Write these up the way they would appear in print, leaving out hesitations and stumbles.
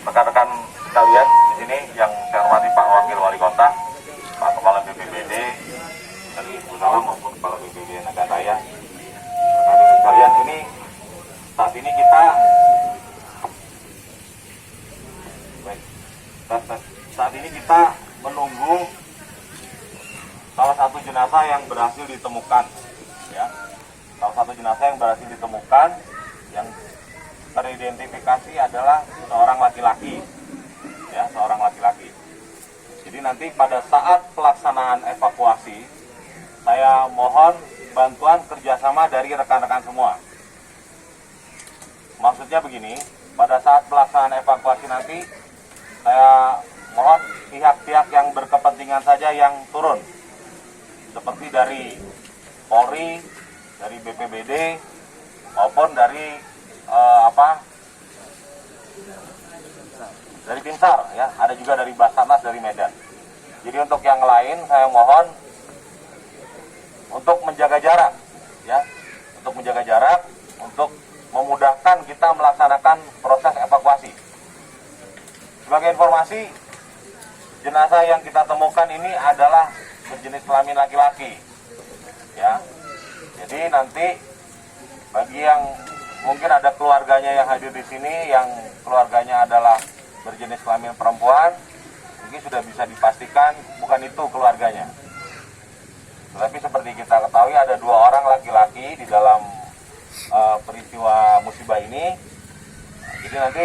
rekan-rekan sekalian di sini yang saya hormati Pak Wakil Wali Kota, Pak Kepala BPBD dari Ibu Salam maupun Kepala BPBD Naganraya. Rekan-rekan sekalian, ini saat ini kita menunggu salah satu jenazah yang berhasil ditemukan, ya. Salah satu jenazah yang berhasil ditemukan yang teridentifikasi adalah seorang laki-laki, ya, seorang laki-laki. Jadi nanti pada saat pelaksanaan evakuasi, saya mohon bantuan kerjasama dari rekan-rekan semua. Maksudnya begini, pada saat pelaksanaan evakuasi nanti, saya mohon pihak-pihak yang berkepentingan saja yang turun, seperti dari Polri, dari BPBD, maupun dari dari Tim SAR, ya, ada juga dari Basarnas dari Medan. Jadi untuk yang lain saya mohon untuk menjaga jarak, ya, untuk menjaga jarak, untuk memudahkan kita melaksanakan proses evakuasi. Sebagai informasi, jenazah yang kita temukan ini adalah berjenis kelamin laki-laki, ya. Jadi nanti bagi yang mungkin ada keluarganya yang hadir di sini, yang keluarganya adalah berjenis kelamin perempuan, mungkin sudah bisa dipastikan bukan itu keluarganya. Tetapi seperti kita ketahui ada 2 orang laki-laki di dalam peristiwa musibah ini. Jadi nanti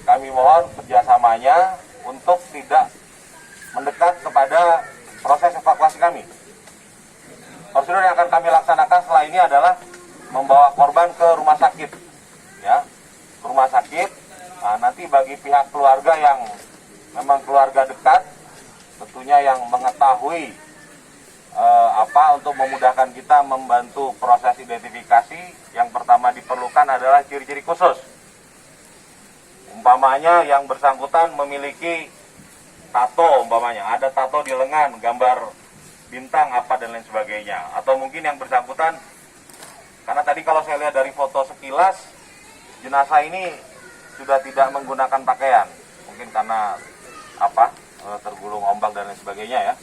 kami mohon kerjasamanya untuk tidak mendekat kepada proses evakuasi kami. Prosedur yang akan kami laksanakan setelah ini adalah membawa korban ke rumah sakit, ya, ke rumah sakit. Nah, nanti bagi pihak keluarga yang memang keluarga dekat, tentunya yang mengetahui untuk memudahkan kita membantu proses identifikasi, yang pertama diperlukan adalah ciri-ciri khusus. Umpamanya yang bersangkutan memiliki tato, umpamanya ada tato di lengan, gambar bintang apa dan lain sebagainya. Atau mungkin yang bersangkutan, karena tadi kalau saya lihat dari foto sekilas, jenazah ini sudah tidak menggunakan pakaian. Mungkin karena tergulung ombak dan lain sebagainya, ya.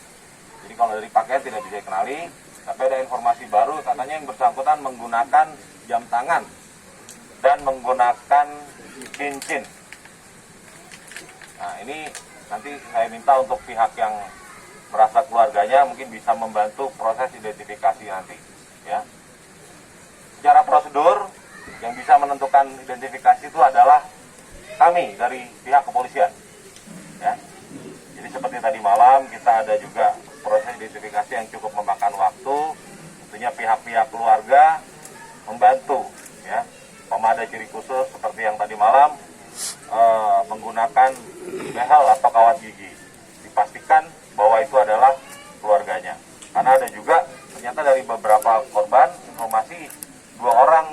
Jadi kalau dari pakaian tidak bisa dikenali. Tapi ada informasi baru, katanya yang bersangkutan menggunakan jam tangan dan menggunakan cincin. Nah, ini nanti saya minta untuk pihak yang merasa keluarganya mungkin bisa membantu proses identifikasi nanti, ya. Secara prosedur yang bisa menentukan identifikasi itu adalah kami dari pihak kepolisian, ya. Jadi seperti tadi malam kita ada juga proses identifikasi yang cukup memakan waktu. Tentunya pihak-pihak keluarga membantu, ya. Pemada ciri khusus seperti yang tadi malam menggunakan behel atau kawat gigi, dipastikan bahwa itu adalah keluarganya. Karena ada juga ternyata dari beberapa korban informasi 2 orang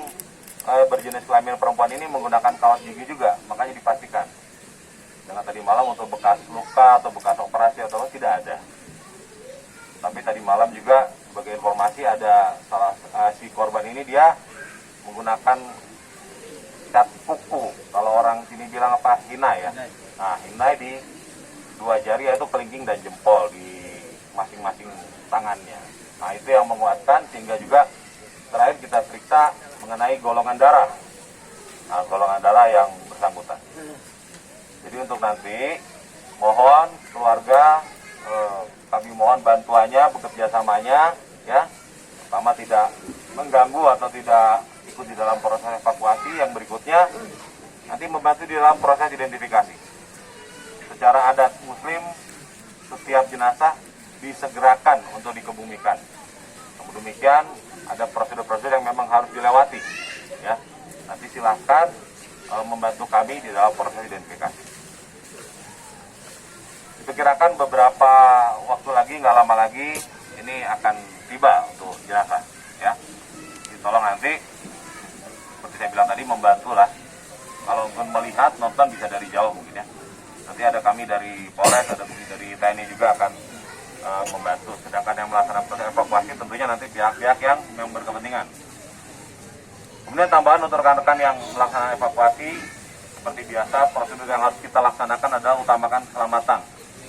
berjenis kelamin perempuan ini menggunakan kawat gigi juga, makanya dipastikan. Karena tadi malam untuk bekas luka atau bekas operasi atau tidak ada. Tapi tadi malam juga sebagai informasi ada si korban ini dia menggunakan cat kuku. Kalau orang sini bilang apa? Hinai, ya. Nah, hinai di 2 jari, yaitu kelingking dan jempol di masing-masing tangannya. Nah, itu yang menguatkan, sehingga juga terakhir kita periksa mengenai golongan darah. Nah, golongan darah yang bersangkutan. Jadi untuk nanti mohon keluarga, kami mohon bantuannya, bekerjasamanya, ya. Pertama tidak mengganggu atau tidak ikut di dalam proses evakuasi. Yang berikutnya nanti membantu di dalam proses identifikasi. Secara adat Muslim, setiap jenazah disegerakan untuk dikebumikan. Namun demikian ada prosedur-prosedur yang memang harus dilewati, ya. Nanti silahkan membantu kami di dalam proses identifikasi. Diperkirakan beberapa waktu lagi, nggak lama lagi, ini akan tiba untuk jenazah, ya. Jadi tolong nanti, seperti saya bilang tadi, membantulah. Kalau melihat, nonton bisa dari jauh mungkin, ya. Nanti ada kami dari Polres, ada kami dari TNI juga akan membantu. Sedangkan yang melaksanakan proses evakuasi tentunya nanti pihak-pihak yang berkepentingan. Kemudian tambahan untuk rekan-rekan yang melaksanakan evakuasi, seperti biasa prosedur yang harus kita laksanakan adalah utamakan keselamatan.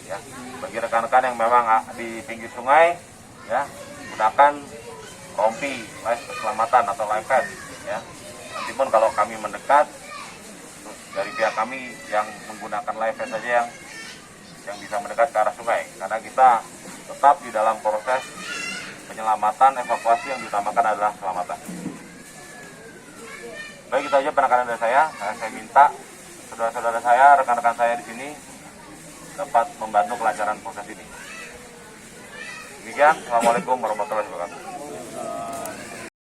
Ya, bagi rekan-rekan yang memang di pinggir sungai, ya, gunakan rompi life keselamatan atau life vest. Ya, nanti pun kalau kami mendekat, dari pihak kami yang menggunakan life vest saja yang bisa mendekat ke arah sungai, karena kita tetap di dalam proses penyelamatan evakuasi yang diutamakan adalah keselamatan. Baik, itu aja penekanan dari saya. Saya minta saudara-saudara saya, rekan-rekan saya di sini dapat membantu kelancaran proses ini. Demikian, Assalamualaikum warahmatullahi wabarakatuh.